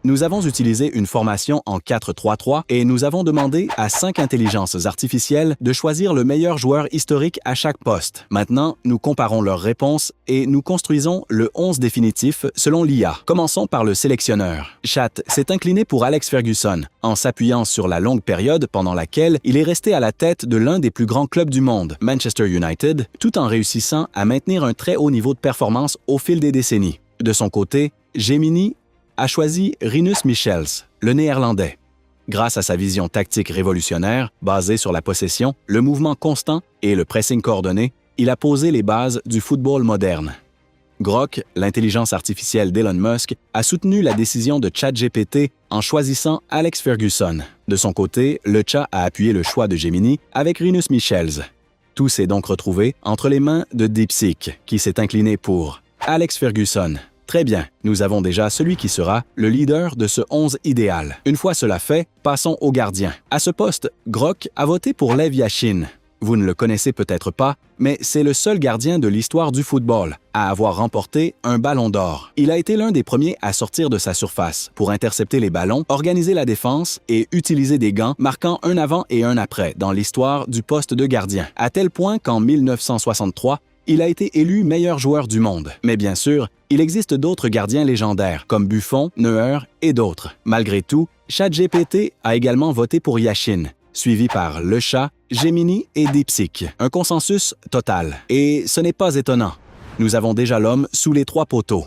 Nous avons utilisé une formation en 4-3-3 et nous avons demandé à 5 intelligences artificielles de choisir le meilleur joueur historique à chaque poste. Maintenant, nous comparons leurs réponses et nous construisons le 11 définitif selon l'IA. Commençons par le sélectionneur. Chat s'est incliné pour Alex Ferguson, en s'appuyant sur la longue période pendant laquelle il est resté à la tête de l'un des plus grands clubs du monde, Manchester United, tout en réussissant à maintenir un très haut niveau de performance au fil des décennies. De son côté, Gemini a choisi Rinus Michels, le Néerlandais. Grâce à sa vision tactique révolutionnaire, basée sur la possession, le mouvement constant et le pressing coordonné, il a posé les bases du football moderne. Grok, l'intelligence artificielle d'Elon Musk, a soutenu la décision de ChatGPT en choisissant Alex Ferguson. De son côté, le chat a appuyé le choix de Gemini avec Rinus Michels. Tout s'est donc retrouvé entre les mains de DeepSeek, qui s'est incliné pour Alex Ferguson. Très bien, nous avons déjà celui qui sera le leader de ce 11 idéal. Une fois cela fait, passons au gardien. À ce poste, Grok a voté pour Lev Yashin. Vous ne le connaissez peut-être pas, mais c'est le seul gardien de l'histoire du football à avoir remporté un ballon d'or. Il a été l'un des premiers à sortir de sa surface pour intercepter les ballons, organiser la défense et utiliser des gants marquant un avant et un après dans l'histoire du poste de gardien, à tel point qu'en 1963, il a été élu meilleur joueur du monde. Mais bien sûr, il existe d'autres gardiens légendaires, comme Buffon, Neuer et d'autres. Malgré tout, ChatGPT a également voté pour Yashin, suivi par Le Chat, Gemini et DeepSeek. Un consensus total. Et ce n'est pas étonnant. Nous avons déjà l'homme sous les 3 poteaux.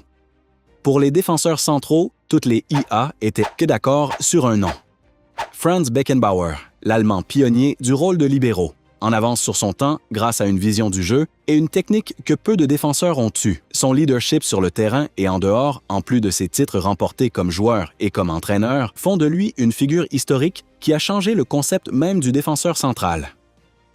Pour les défenseurs centraux, toutes les IA étaient que d'accord sur un nom. Franz Beckenbauer, l'Allemand pionnier du rôle de libéraux, en avance sur son temps grâce à une vision du jeu et une technique que peu de défenseurs ont eue. Son leadership sur le terrain et en dehors, en plus de ses titres remportés comme joueur et comme entraîneur, font de lui une figure historique qui a changé le concept même du défenseur central.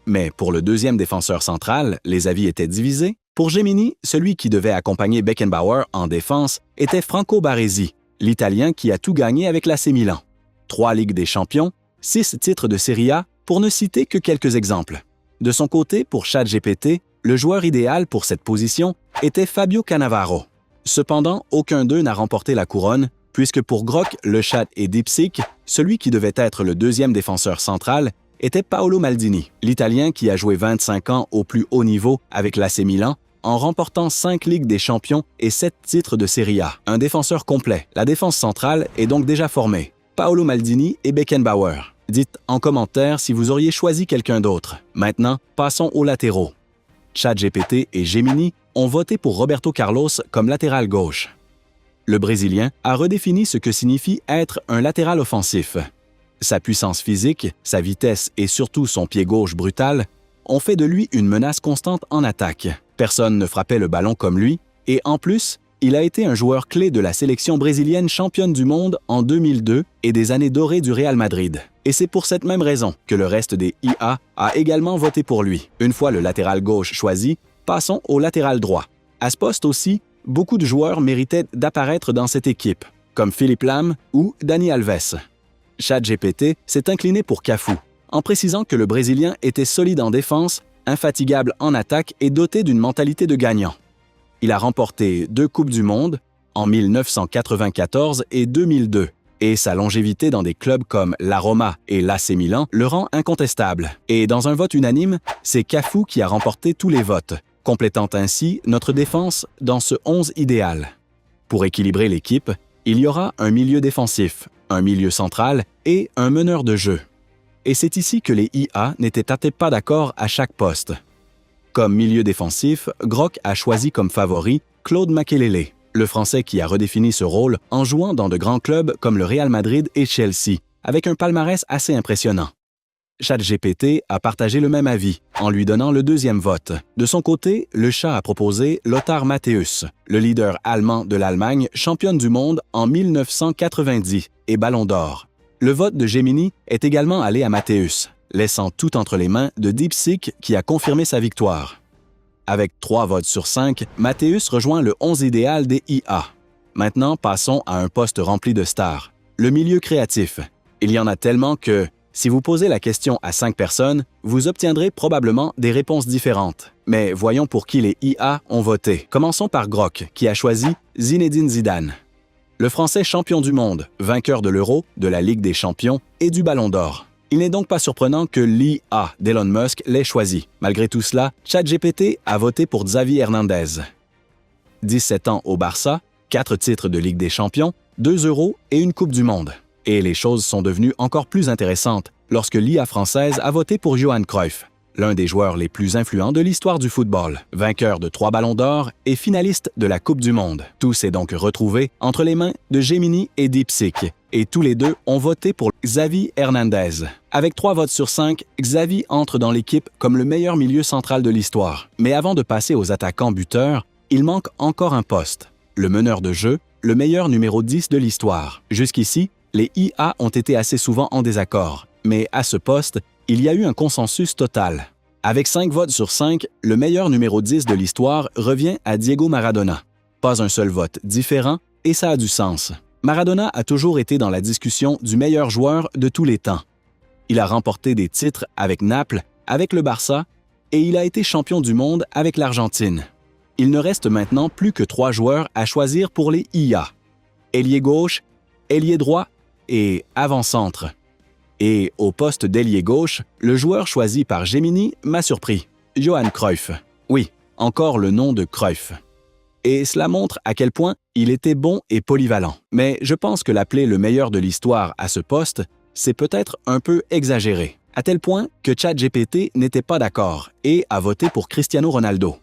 Mais pour le deuxième défenseur central, les avis étaient divisés. Pour Gemini, celui qui devait accompagner Beckenbauer en défense était Franco Baresi, l'Italien qui a tout gagné avec l'AC Milan. 3 Ligues des Champions, 6 titres de Serie A, pour ne citer que quelques exemples. De son côté, pour ChatGPT, le joueur idéal pour cette position était Fabio Cannavaro. Cependant, aucun d'eux n'a remporté la couronne, puisque pour Grok, Le Chat et DeepSeek, celui qui devait être le deuxième défenseur central était Paolo Maldini, l'Italien qui a joué 25 ans au plus haut niveau avec l'AC Milan, en remportant 5 Ligues des Champions et 7 titres de Serie A. Un défenseur complet. La défense centrale est donc déjà formée. Paolo Maldini et Beckenbauer. Dites en commentaire si vous auriez choisi quelqu'un d'autre. Maintenant, passons aux latéraux. ChatGPT et Gemini ont voté pour Roberto Carlos comme latéral gauche. Le Brésilien a redéfini ce que signifie être un latéral offensif. Sa puissance physique, sa vitesse et surtout son pied gauche brutal ont fait de lui une menace constante en attaque. Personne ne frappait le ballon comme lui et en plus, il a été un joueur clé de la sélection brésilienne championne du monde en 2002 et des années dorées du Real Madrid. Et c'est pour cette même raison que le reste des IA a également voté pour lui. Une fois le latéral gauche choisi, passons au latéral droit. À ce poste aussi, beaucoup de joueurs méritaient d'apparaître dans cette équipe, comme Philippe Lam ou Dani Alves. ChatGPT s'est incliné pour Cafu, en précisant que le Brésilien était solide en défense, infatigable en attaque et doté d'une mentalité de gagnant. Il a remporté 2 Coupes du Monde, en 1994 et 2002, et sa longévité dans des clubs comme la Roma et l'AC Milan le rend incontestable. Et dans un vote unanime, c'est Cafu qui a remporté tous les votes, complétant ainsi notre défense dans ce 11 idéal. Pour équilibrer l'équipe, il y aura un milieu défensif, un milieu central et un meneur de jeu. Et c'est ici que les IA n'étaient peut-être pas d'accord à chaque poste. Comme milieu défensif, Grok a choisi comme favori Claude Makelele, le Français qui a redéfini ce rôle en jouant dans de grands clubs comme le Real Madrid et Chelsea, avec un palmarès assez impressionnant. ChatGPT a partagé le même avis, en lui donnant le deuxième vote. De son côté, Le Chat a proposé Lothar Matthäus, le leader allemand de l'Allemagne, championne du monde en 1990 et Ballon d'Or. Le vote de Gemini est également allé à Matthäus, laissant tout entre les mains de DeepSeek qui a confirmé sa victoire. Avec 3 votes sur 5, Matthäus rejoint le 11 idéal des IA. Maintenant, passons à un poste rempli de stars, le milieu créatif. Il y en a tellement que, si vous posez la question à 5 personnes, vous obtiendrez probablement des réponses différentes. Mais voyons pour qui les IA ont voté. Commençons par Grok, qui a choisi Zinedine Zidane. Le Français champion du monde, vainqueur de l'Euro, de la Ligue des champions et du Ballon d'Or. Il n'est donc pas surprenant que l'IA d'Elon Musk l'ait choisi. Malgré tout cela, ChatGPT a voté pour Xavi Hernandez. 17 ans au Barça, 4 titres de Ligue des champions, 2 euros et une Coupe du Monde. Et les choses sont devenues encore plus intéressantes lorsque l'IA française a voté pour Johan Cruyff, l'un des joueurs les plus influents de l'histoire du football, vainqueur de 3 ballons d'or et finaliste de la Coupe du Monde. Tout s'est donc retrouvé entre les mains de Gemini et DeepSeek, et tous les deux ont voté pour Xavi Hernandez. Avec 3 votes sur 5, Xavi entre dans l'équipe comme le meilleur milieu central de l'histoire. Mais avant de passer aux attaquants buteurs, il manque encore un poste, le meneur de jeu, le meilleur numéro 10 de l'histoire. Jusqu'ici, les IA ont été assez souvent en désaccord, mais à ce poste, il y a eu un consensus total. Avec 5 votes sur 5, le meilleur numéro 10 de l'histoire revient à Diego Maradona. Pas un seul vote différent, et ça a du sens. Maradona a toujours été dans la discussion du meilleur joueur de tous les temps. Il a remporté des titres avec Naples, avec le Barça, et il a été champion du monde avec l'Argentine. Il ne reste maintenant plus que 3 joueurs à choisir pour les IA. Ailier gauche, ailier droit et avant-centre. Et au poste d'ailier gauche, le joueur choisi par Gemini m'a surpris, Johan Cruyff. Oui, encore le nom de Cruyff. Et cela montre à quel point il était bon et polyvalent. Mais je pense que l'appeler le meilleur de l'histoire à ce poste, c'est peut-être un peu exagéré, à tel point que ChatGPT n'était pas d'accord et a voté pour Cristiano Ronaldo.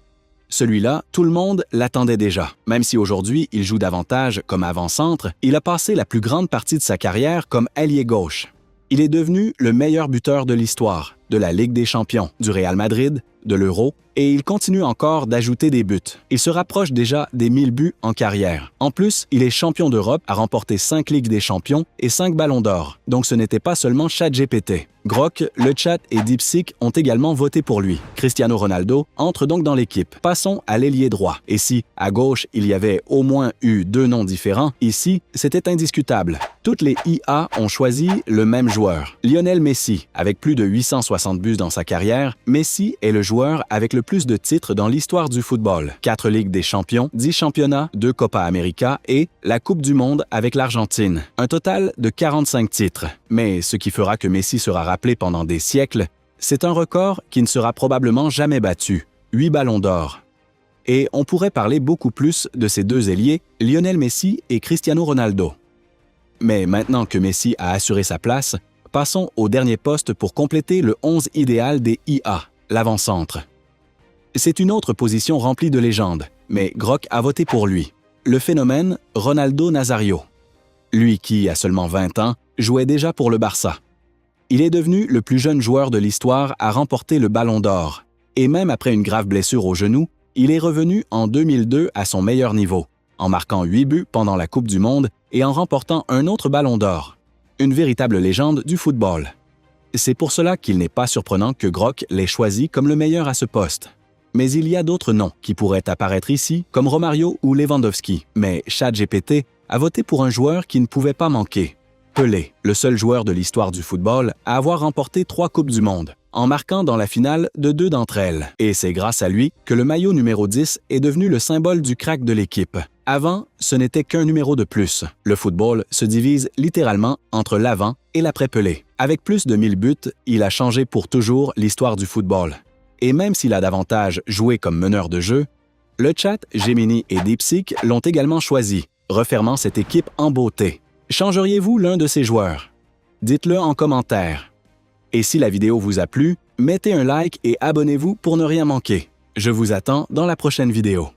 Celui-là, tout le monde l'attendait déjà. Même si aujourd'hui il joue davantage comme avant-centre, il a passé la plus grande partie de sa carrière comme ailier gauche. Il est devenu le meilleur buteur de l'histoire, de la Ligue des champions, du Real Madrid, de l'Euro, et il continue encore d'ajouter des buts. Il se rapproche déjà des 1000 buts en carrière. En plus, il est champion d'Europe, a remporté 5 Ligues des champions et 5 ballons d'or. Donc ce n'était pas seulement ChatGPT. Grok, le chat et DeepSeek ont également voté pour lui. Cristiano Ronaldo entre donc dans l'équipe. Passons à l'ailier droit. Et si, à gauche, il y avait au moins eu 2 noms différents, ici, c'était indiscutable. Toutes les IA ont choisi le même joueur, Lionel Messi. Avec plus de 860 buts dans sa carrière, Messi est le joueur avec le plus de titres dans l'histoire du football. 4 Ligues des champions, 10 championnats, 2 Copa América et la Coupe du Monde avec l'Argentine. Un total de 45 titres. Mais ce qui fera que Messi sera rappelé pendant des siècles, c'est un record qui ne sera probablement jamais battu, 8 ballons d'or. Et on pourrait parler beaucoup plus de ces 2 ailiers, Lionel Messi et Cristiano Ronaldo. Mais maintenant que Messi a assuré sa place, passons au dernier poste pour compléter le 11 idéal des IA, l'avant-centre. C'est une autre position remplie de légendes, mais Grok a voté pour lui. Le phénomène Ronaldo Nazario. Lui qui, à seulement 20 ans, jouait déjà pour le Barça. Il est devenu le plus jeune joueur de l'histoire à remporter le Ballon d'Or. Et même après une grave blessure au genou, il est revenu en 2002 à son meilleur niveau, en marquant 8 buts pendant la Coupe du Monde et en remportant un autre Ballon d'Or. Une véritable légende du football. C'est pour cela qu'il n'est pas surprenant que Grok l'ait choisi comme le meilleur à ce poste. Mais il y a d'autres noms qui pourraient apparaître ici, comme Romario ou Lewandowski. Mais ChatGPT a voté pour un joueur qui ne pouvait pas manquer. Pelé, le seul joueur de l'histoire du football à avoir remporté 3 Coupes du Monde, en marquant dans la finale de 2 d'entre elles. Et c'est grâce à lui que le maillot numéro 10 est devenu le symbole du crack de l'équipe. Avant, ce n'était qu'un numéro de plus. Le football se divise littéralement entre l'avant et l'après-Pelé. Avec plus de 1000 buts, il a changé pour toujours l'histoire du football. Et même s'il a davantage joué comme meneur de jeu, le chat, Gemini et DeepSeek l'ont également choisi, refermant cette équipe en beauté. Changeriez-vous l'un de ces joueurs? Dites-le en commentaire. Et si la vidéo vous a plu, mettez un like et abonnez-vous pour ne rien manquer. Je vous attends dans la prochaine vidéo.